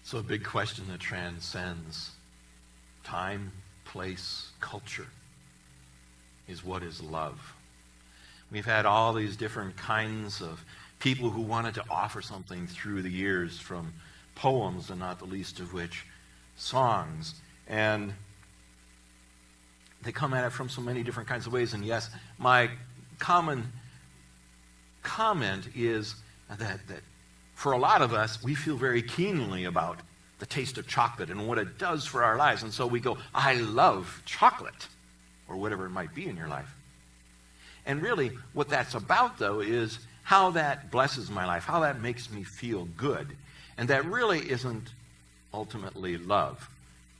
So a big question that transcends time, place, culture is, what is love? We've had all these different kinds of people who wanted to offer something through the years, from poems, and not the least of which songs. And they come at it from so many different kinds of ways. And yes, my common comment is that for a lot of us, we feel very keenly about the taste of chocolate and what it does for our lives. And so we go, I love chocolate, or whatever it might be in your life. And really, what that's about, though, is how that blesses my life, how that makes me feel good. And that really isn't ultimately love.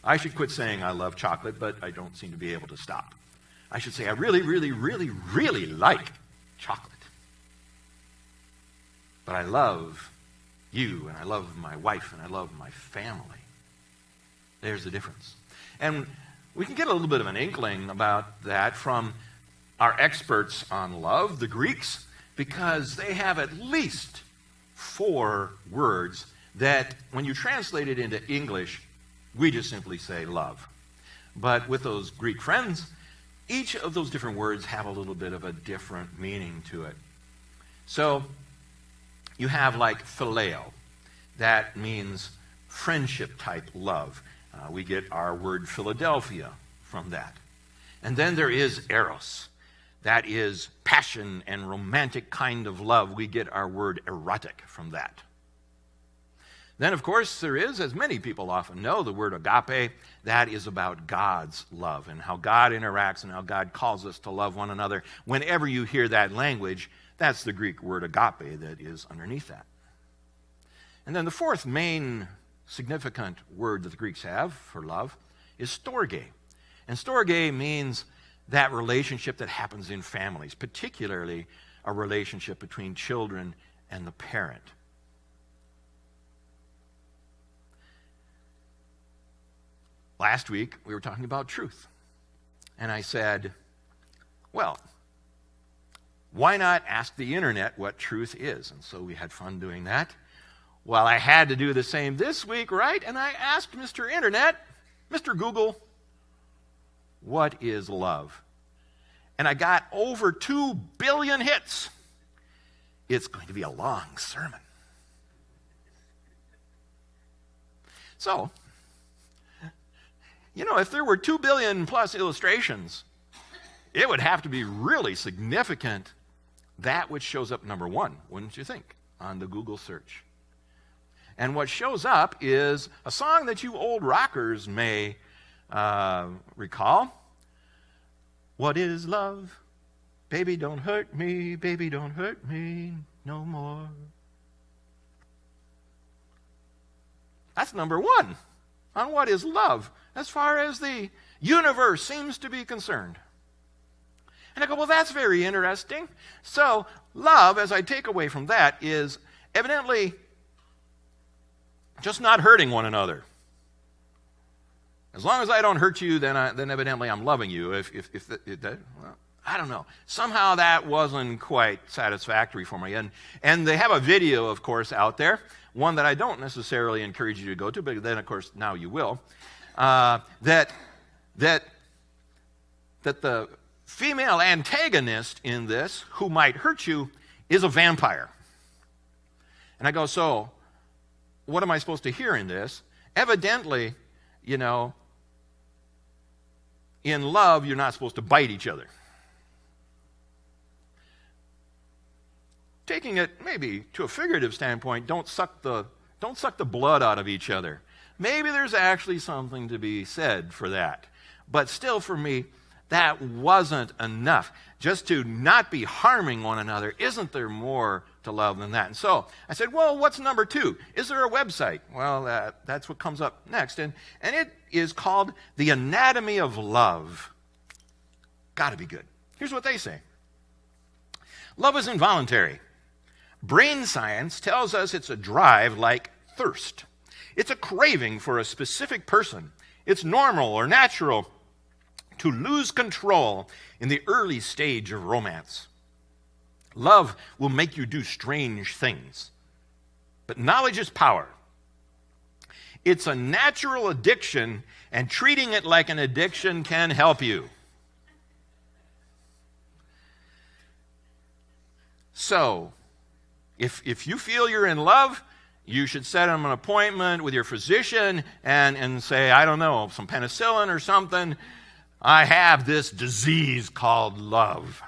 I should quit saying I love chocolate, but I don't seem to be able to stop. I should say I really, really, really, really like chocolate. But I love you, and I love my wife, and I love my family. There's the difference. And we can get a little bit of an inkling about that from our experts on love, the Greeks, because they have at least 4 words that, when you translate it into English, we just simply say love. But with those Greek friends, each of those different words have a little bit of a different meaning to it. So you have like phileo. That means friendship-type love. We get our word Philadelphia from that. And then there is eros. That is passion and romantic kind of love. We get our word erotic from that. Then, of course, there is, as many people often know, the word agape. That is about God's love and how God interacts and how God calls us to love one another. Whenever you hear that language, that's the Greek word agape that is underneath that. And then the 4th main significant word that the Greeks have for love is storge. And storge means that relationship that happens in families, particularly a relationship between children and the parent. Last week, we were talking about truth. And I said, well, why not ask the internet what truth is? And so we had fun doing that. Well, I had to do the same this week, right? And I asked Mr. Internet, Mr. Google, what is love? And I got over 2 billion hits. It's going to be a long sermon. So, if there were 2 billion plus illustrations, it would have to be really significant, that which shows up number 1, wouldn't you think, on the Google search. And what shows up is a song that you old rockers may recall. What is love? Baby, don't hurt me. Baby, don't hurt me no more. That's number 1 on what is love, as far as the universe seems to be concerned. And I go, well, that's very interesting. So love, as I take away from that, is evidently just not hurting one another. As long as I don't hurt you, then evidently I'm loving you. Well, I don't know. Somehow that wasn't quite satisfactory for me. And they have a video, of course, out there, one that I don't necessarily encourage you to go to, but then, of course, now you will, that the female antagonist in this, who might hurt you, is a vampire. And I go, so what am I supposed to hear in this? Evidently, in love, you're not supposed to bite each other. Taking it maybe to a figurative standpoint, don't suck the blood out of each other. Maybe there's actually something to be said for that. But still, for me, that wasn't enough. Just to not be harming one another, isn't there more to love than that? And so I said, well, what's number 2? Is there a website? Well, that's what comes up next. And it is called The Anatomy of Love. Got to be good. Here's what they say. Love is involuntary. Brain science tells us it's a drive like thirst. It's a craving for a specific person. It's normal or natural to lose control in the early stage of romance. Love will make you do strange things. But knowledge is power. It's a natural addiction, and treating it like an addiction can help you. So, if you feel you're in love, you should set an appointment with your physician and say, I don't know, some penicillin or something. I have this disease called love.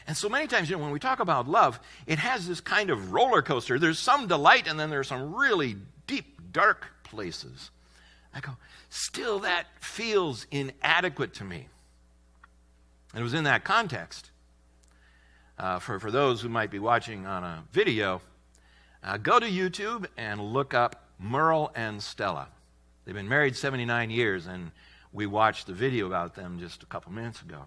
And so many times, when we talk about love, it has this kind of roller coaster. There's some delight, and then there's some really deep, dark places. I go, still that feels inadequate to me. And it was in that context. For those who might be watching on a video, go to YouTube and look up Merle and Stella. They've been married 79 years, and we watched the video about them just a couple minutes ago.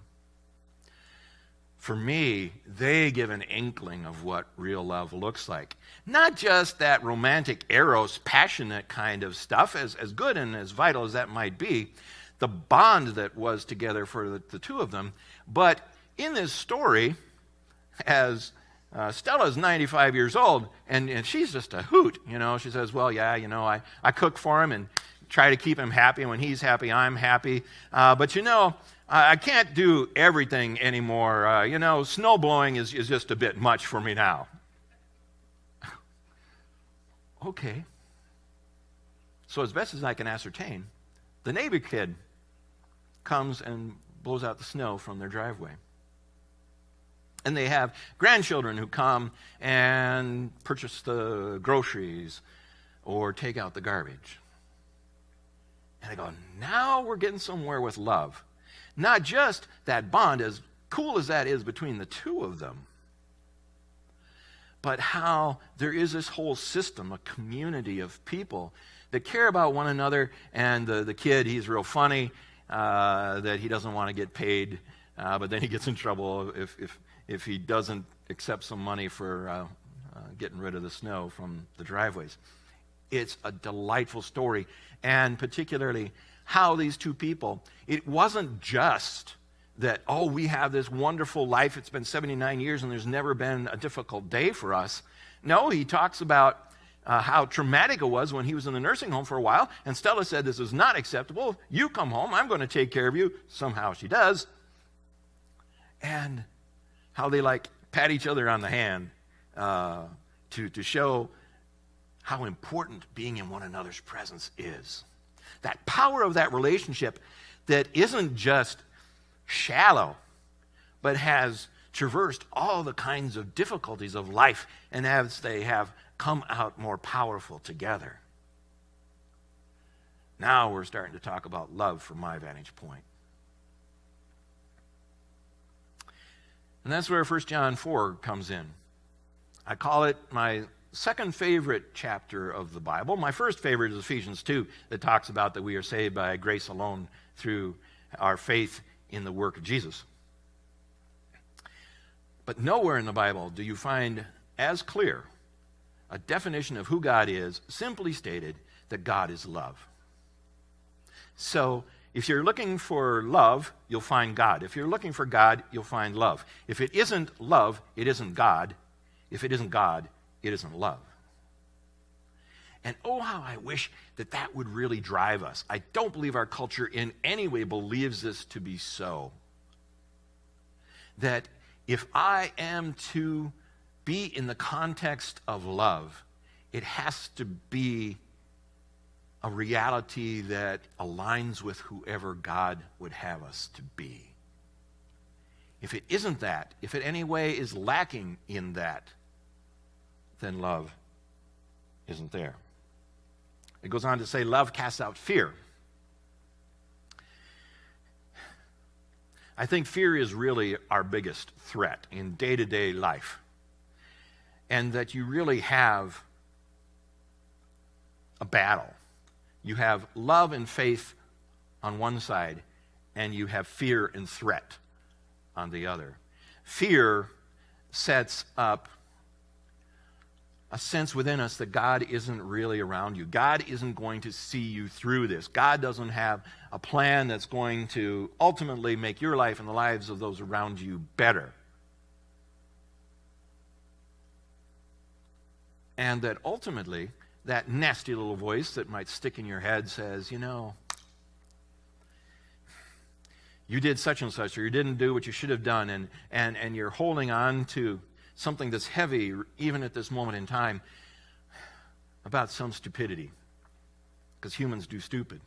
For me, they give an inkling of what real love looks like. Not just that romantic, eros, passionate kind of stuff, as good and as vital as that might be, the bond that was together for the two of them, but in this story, as Stella's 95 years old, and she's just a hoot, She says, well, yeah, I cook for him and try to keep him happy. And when he's happy, I'm happy. But I can't do everything anymore. Snow blowing is just a bit much for me now. Okay. So as best as I can ascertain, the neighbor kid comes and blows out the snow from their driveway. And they have grandchildren who come and purchase the groceries or take out the garbage. And I go, now we're getting somewhere with love. Not just that bond, as cool as that is between the two of them, but how there is this whole system, a community of people that care about one another. And the kid, he's real funny, that he doesn't want to get paid, but then he gets in trouble if he doesn't accept some money for getting rid of the snow from the driveways. It's a delightful story, and particularly how these two people, it wasn't just that, we have this wonderful life, it's been 79 years and there's never been a difficult day for us. No, he talks about how traumatic it was when he was in the nursing home for a while, and Stella said, this is not acceptable, you come home, I'm going to take care of you. Somehow she does. And how they pat each other on the hand to show how important being in one another's presence is. That power of that relationship that isn't just shallow, but has traversed all the kinds of difficulties of life, and as they have come out more powerful together. Now we're starting to talk about love from my vantage point. And that's where 1 John 4 comes in. I call it my second favorite chapter of the Bible. My first favorite is Ephesians 2, that talks about that we are saved by grace alone through our faith in the work of Jesus. But nowhere in the Bible do you find as clear a definition of who God is, simply stated that God is love. So, if you're looking for love, you'll find God. If you're looking for God, you'll find love. If it isn't love, it isn't God. If it isn't God, it isn't love. And oh, how I wish that would really drive us. I don't believe our culture in any way believes this to be so. That if I am to be in the context of love, it has to be a reality that aligns with whoever God would have us to be. If it isn't that, if it any way is lacking in that, then love isn't there. It goes on to say, love casts out fear. I think fear is really our biggest threat in day-to-day life. And that you really have a battle. You have love and faith on one side, and you have fear and threat on the other. Fear sets up a sense within us that God isn't really around you. God isn't going to see you through this. God doesn't have a plan that's going to ultimately make your life and the lives of those around you better. And that ultimately, that nasty little voice that might stick in your head says, you know, you did such and such, or you didn't do what you should have done, and you're holding on to something that's heavy, even at this moment in time, about some stupidity, because humans do stupid.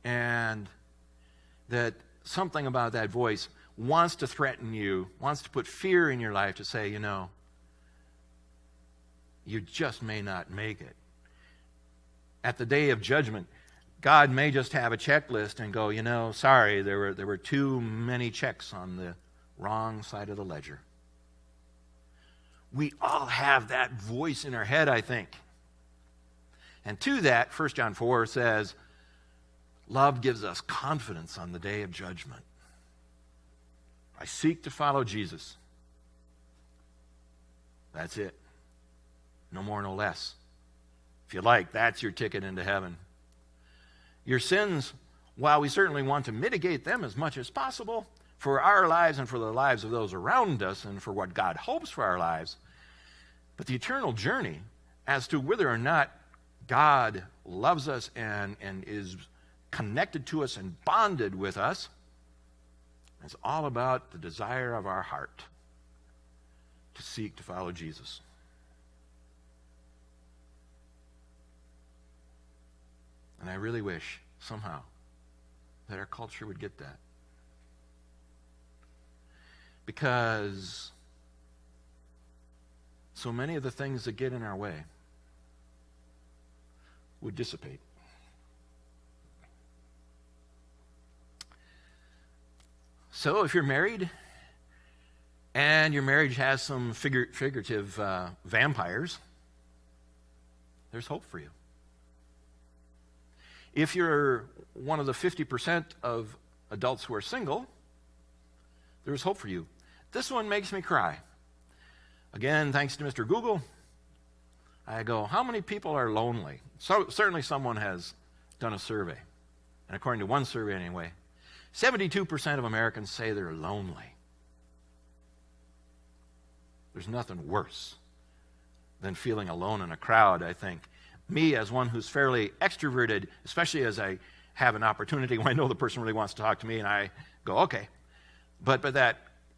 And that something about that voice wants to threaten you, wants to put fear in your life to say, you know, you just may not make it. At the day of judgment, God may just have a checklist and go, you know, sorry, there were too many checks on the wrong side of the ledger. We all have that voice in our head, I think. And to that, 1 John 4 says, love gives us confidence on the day of judgment. I seek to follow Jesus. That's it. No more, no less. If you like, that's your ticket into heaven. Your sins, while we certainly want to mitigate them as much as possible for our lives and for the lives of those around us and for what God hopes for our lives, but the eternal journey as to whether or not God loves us and is connected to us and bonded with us, is all about the desire of our heart to seek to follow Jesus. And I really wish, somehow, that our culture would get that. Because so many of the things that get in our way would dissipate. So if you're married, and your marriage has some figurative vampires, there's hope for you. If you're one of the 50% of adults who are single, there's hope for you. This one makes me cry. Again, thanks to Mr. Google, I go, how many people are lonely? So certainly someone has done a survey. And according to one survey anyway, 72% of Americans say they're lonely. There's nothing worse than feeling alone in a crowd, I think. Me, as one who's fairly extroverted, especially as I have an opportunity when I know the person really wants to talk to me, and I go, okay. But that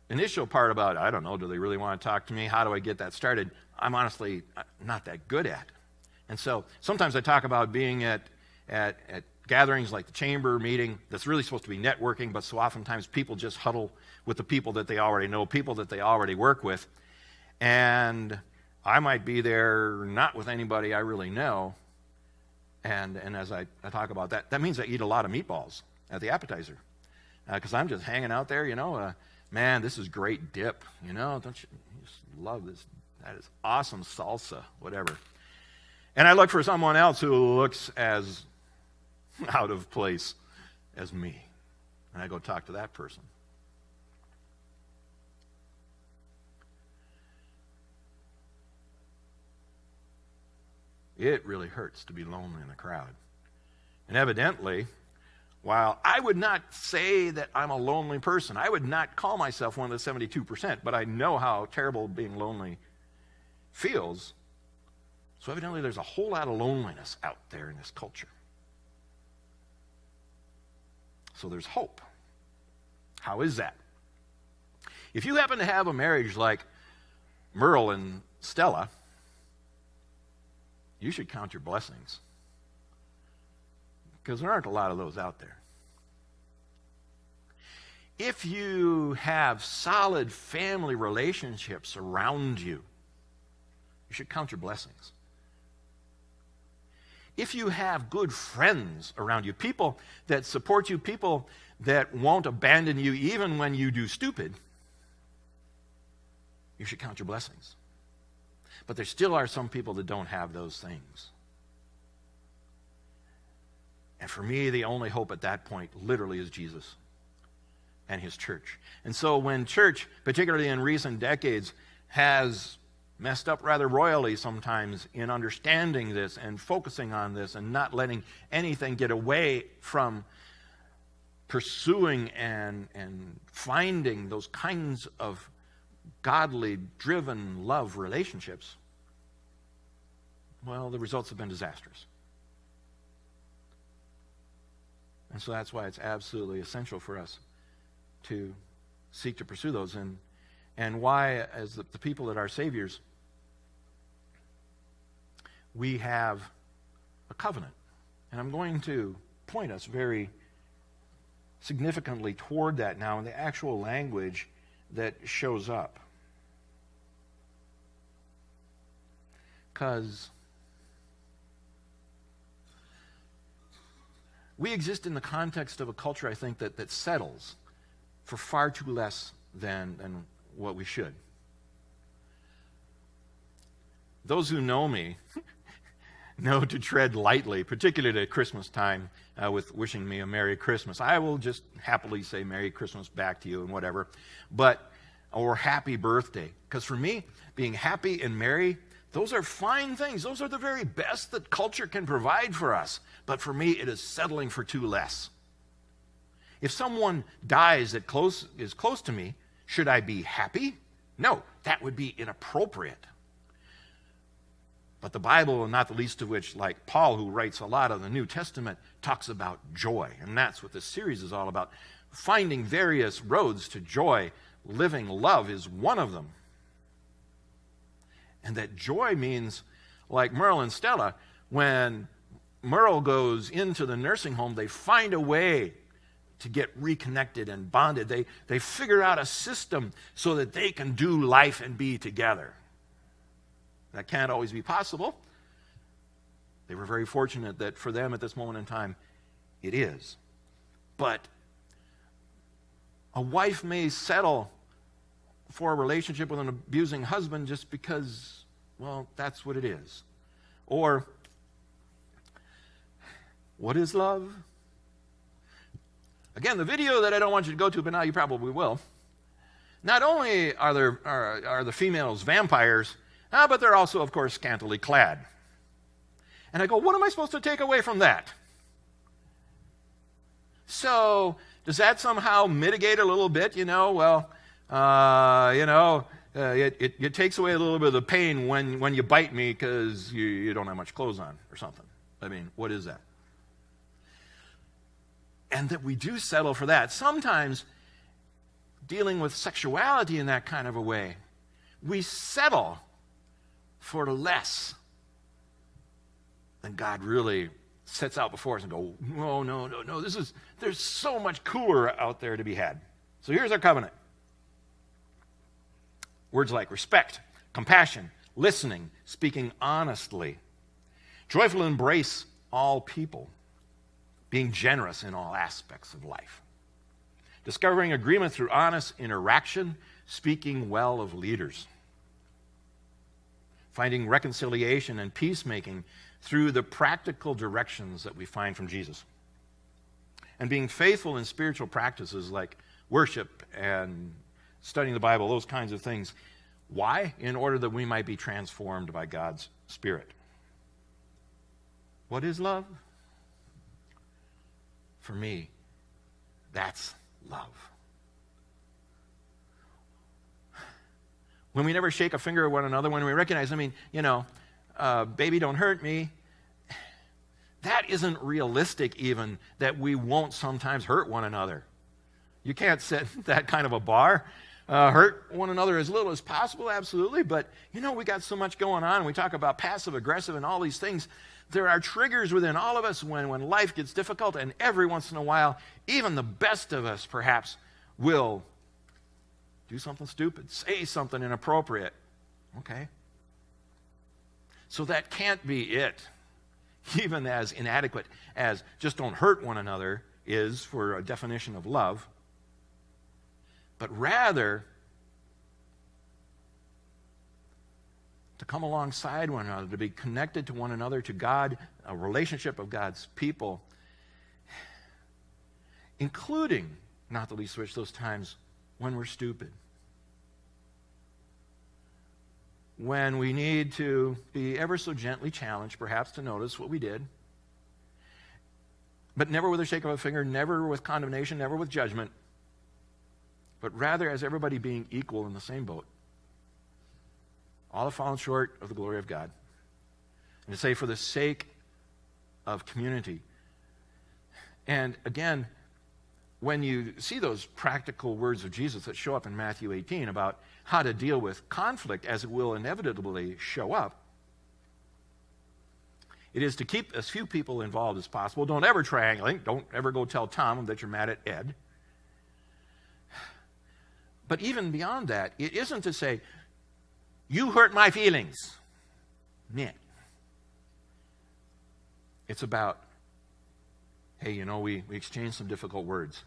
initial part about, I don't know, do they really want to talk to me? How do I get that started? I'm honestly not that good at. And so sometimes I talk about being at gatherings like the chamber meeting that's really supposed to be networking, but so oftentimes people just huddle with the people that they already know, people that they already work with. And I might be there not with anybody I really know. And as I talk about that, that means I eat a lot of meatballs at the appetizer. Because I'm just hanging out there, you know. Man, this is great dip, you know. Don't you just love this? That is awesome salsa, whatever. And I look for someone else who looks as out of place as me. And I go talk to that person. It really hurts to be lonely in a crowd. And evidently, while I would not say that I'm a lonely person, I would not call myself one of the 72%, but I know how terrible being lonely feels. So evidently there's a whole lot of loneliness out there in this culture. So there's hope. How is that? If you happen to have a marriage like Merle and Stella, you should count your blessings. Because there aren't a lot of those out there. If you have solid family relationships around you, you should count your blessings. If you have good friends around you, people that support you, people that won't abandon you even when you do stupid, you should count your blessings. But there still are some people that don't have those things. And for me, the only hope at that point literally is Jesus and his church. And so when church, particularly in recent decades, has messed up rather royally sometimes in understanding this and focusing on this and not letting anything get away from pursuing and finding those kinds of godly driven love relationships, well, the results have been disastrous. And so that's why it's absolutely essential for us to seek to pursue those, and why, as the people that are Savior's, we have a covenant. And I'm going to point us very significantly toward that now in the actual language that shows up. Because we exist in the context of a culture, I think, that settles for far too less than what we should. Those who know me know to tread lightly, particularly at Christmas time, with wishing me a Merry Christmas. I will just happily say Merry Christmas back to you and whatever, or Happy Birthday. Because for me, being happy and merry, those are fine things. Those are the very best that culture can provide for us. But for me, it is settling for too less. If someone dies that is close to me, should I be happy? No, that would be inappropriate. But the Bible, and not the least of which, like Paul, who writes a lot of the New Testament, talks about joy. And that's what this series is all about. Finding various roads to joy. Living love is one of them. And that joy means, like Merle and Stella, when Merle goes into the nursing home, they find a way to get reconnected and bonded. They figure out a system so that they can do life and be together. That can't always be possible. They were very fortunate that for them at this moment in time, it is. But a wife may settle for a relationship with an abusing husband just because, well, that's what it is. Or, what is love? Again, the video that I don't want you to go to, but now you probably will. Not only are the females vampires, but they're also, of course, scantily clad. And I go, what am I supposed to take away from that? So, does that somehow mitigate a little bit? It takes away a little bit of the pain when you bite me because you don't have much clothes on or something. I mean, what is that? And that we do settle for that. Sometimes, dealing with sexuality in that kind of a way, we settle for less than God really sets out before us and go, no, there's so much cooler out there to be had. So here's our covenant. Words like respect, compassion, listening, speaking honestly, joyful embrace all people, being generous in all aspects of life, discovering agreement through honest interaction, speaking well of leaders, finding reconciliation and peacemaking through the practical directions that we find from Jesus, and being faithful in spiritual practices like worship and studying the Bible, those kinds of things. Why? In order that we might be transformed by God's Spirit. What is love? For me, that's love. When we never shake a finger at one another, when we recognize, baby, don't hurt me. That isn't realistic even, that we won't sometimes hurt one another. You can't set that kind of a bar. Hurt one another as little as possible, absolutely. But, we got so much going on. We talk about passive aggressive and all these things. There are triggers within all of us when life gets difficult, and every once in a while, even the best of us perhaps will do something stupid, say something inappropriate. Okay. So that can't be it. Even as inadequate as just don't hurt one another is for a definition of love. But rather, to come alongside one another, to be connected to one another, to God, a relationship of God's people, including, not the least of which, those times when we're stupid. When we need to be ever so gently challenged, perhaps, to notice what we did, but never with a shake of a finger, never with condemnation, never with judgment, but rather as everybody being equal in the same boat. All have fallen short of the glory of God. And to say, for the sake of community. And again, when you see those practical words of Jesus that show up in Matthew 18 about how to deal with conflict as it will inevitably show up, it is to keep as few people involved as possible. Don't ever triangulate. Don't ever go tell Tom that you're mad at Ed. But even beyond that, it isn't to say, you hurt my feelings. Nah. It's about, hey, you know, we exchanged some difficult words.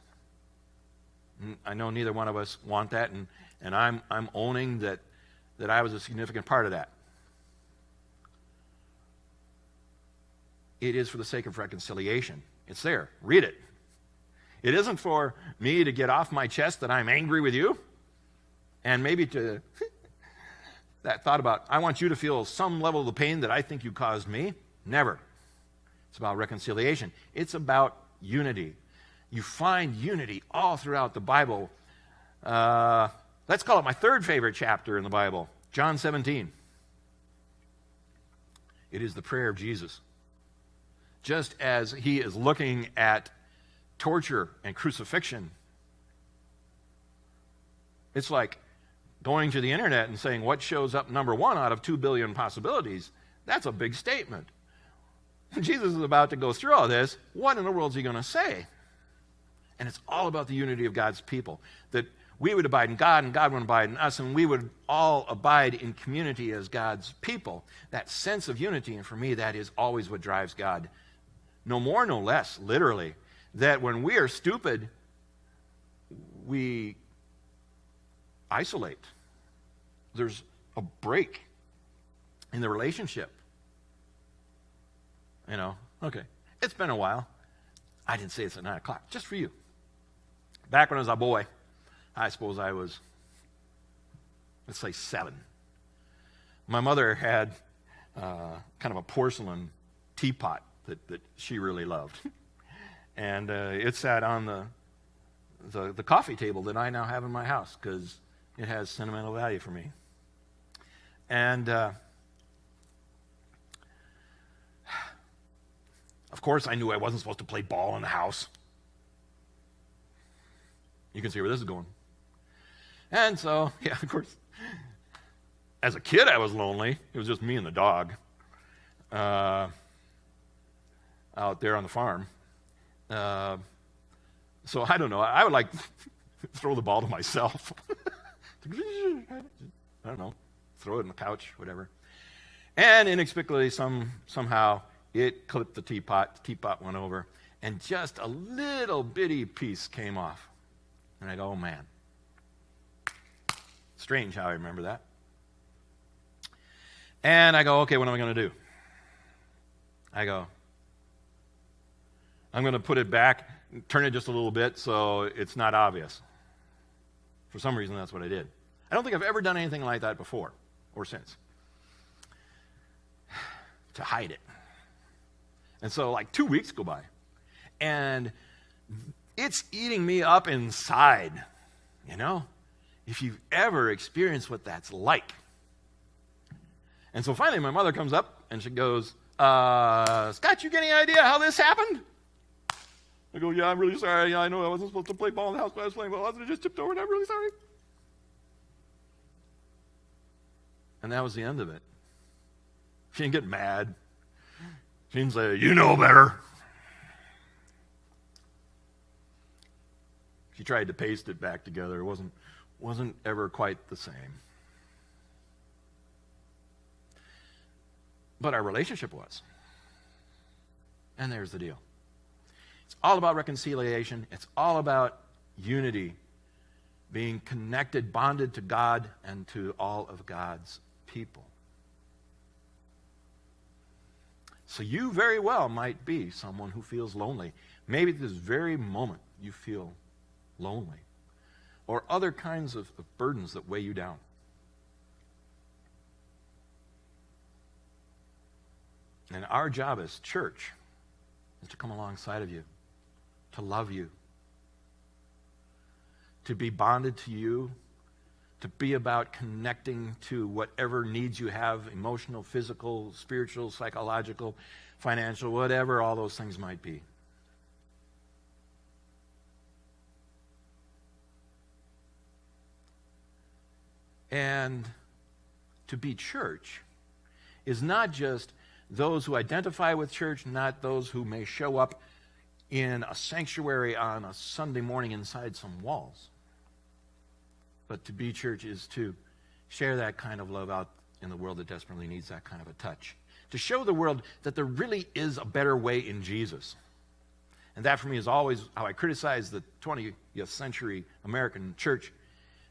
I know neither one of us want that, and I'm owning that I was a significant part of that. It is for the sake of reconciliation. It's there. Read it. It isn't for me to get off my chest that I'm angry with you, and maybe to that thought about, I want you to feel some level of the pain that I think you caused me. Never. It's about reconciliation. It's about unity. You find unity all throughout the Bible. Let's call it my third favorite chapter in the Bible, John 17. It is the prayer of Jesus. Just as he is looking at torture and crucifixion, it's like going to the internet and saying what shows up number one out of 2 billion possibilities. That's a big statement. Jesus is about to go through all this. What in the world is he going to say? And it's all about the unity of God's people. That we would abide in God and God would abide in us, and we would all abide in community as God's people. That sense of unity, and for me, that is always what drives God. No more, no less, literally. That when we are stupid, we isolate. There's a break in the relationship. You know, okay, it's been a while. I didn't say it's at 9 o'clock, just for you. Back when I was a boy, I suppose I was, let's say 7. My mother had kind of a porcelain teapot that she really loved. And it sat on the coffee table that I now have in my house because it has sentimental value for me. And of course, I knew I wasn't supposed to play ball in the house. You can see where this is going. And so, yeah, of course, as a kid, I was lonely. It was just me and the dog out there on the farm. So I don't know. I would like throw the ball to myself. I don't know. Throw it in the couch, whatever. And inexplicably, somehow, it clipped the teapot. The teapot went over, and just a little bitty piece came off. And I go, oh, man. Strange how I remember that. And I go, okay, what am I going to do? I go, I'm going to put it back, turn it just a little bit so it's not obvious. For some reason, that's what I did. I don't think I've ever done anything like that before or since. To hide it. And so like 2 weeks go by, and it's eating me up inside, you know, if you've ever experienced what that's like. And so finally my mother comes up and she goes, Scott, you get any idea how this happened? I go, yeah, I'm really sorry. I know I wasn't supposed to play ball in the house, but I was playing ball. I just tipped over, and I'm really sorry. And that was the end of it. She didn't get mad. She didn't say, you know better. She tried to paste it back together. It wasn't ever quite the same. But our relationship was. And there's the deal. It's all about reconciliation. It's all about unity, being connected, bonded to God and to all of God's people. So you very well might be someone who feels lonely. Maybe at this very moment you feel lonely, or other kinds of burdens that weigh you down. And our job as church is to come alongside of you, to love you, to be bonded to you to be about connecting to whatever needs you have, emotional, physical, spiritual, psychological, financial, whatever all those things might be. And to be church is not just those who identify with church, not those who may show up in a sanctuary on a Sunday morning inside some walls. But to be church is to share that kind of love out in the world that desperately needs that kind of a touch. To show the world that there really is a better way in Jesus. And that for me is always how I criticize the 20th century American church,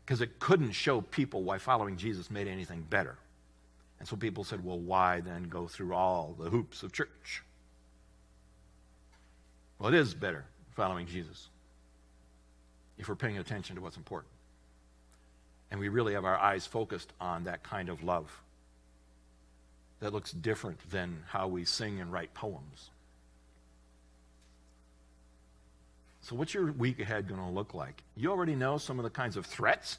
because it couldn't show people why following Jesus made anything better. And so people said, well, why then go through all the hoops of church? Well, it is better following Jesus if we're paying attention to what's important. And we really have our eyes focused on that kind of love that looks different than how we sing and write poems. So what's your week ahead going to look like? You already know some of the kinds of threats,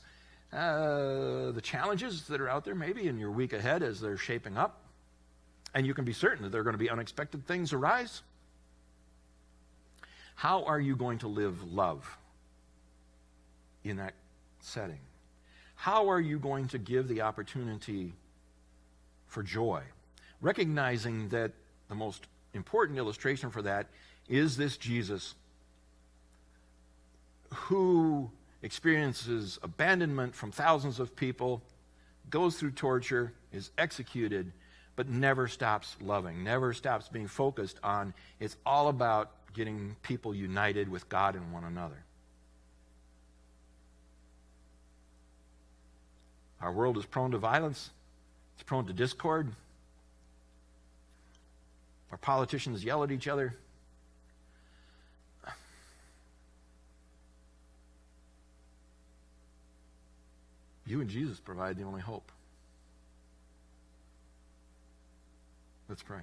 the challenges that are out there maybe in your week ahead as they're shaping up. And you can be certain that there are going to be unexpected things arise. How are you going to live love in that setting? How are you going to give the opportunity for joy? Recognizing that the most important illustration for that is this Jesus who experiences abandonment from thousands of people, goes through torture, is executed, but never stops loving, never stops being focused on it's all about getting people united with God and one another. Our world is prone to violence. It's prone to discord. Our politicians yell at each other. You and Jesus provide the only hope. Let's pray.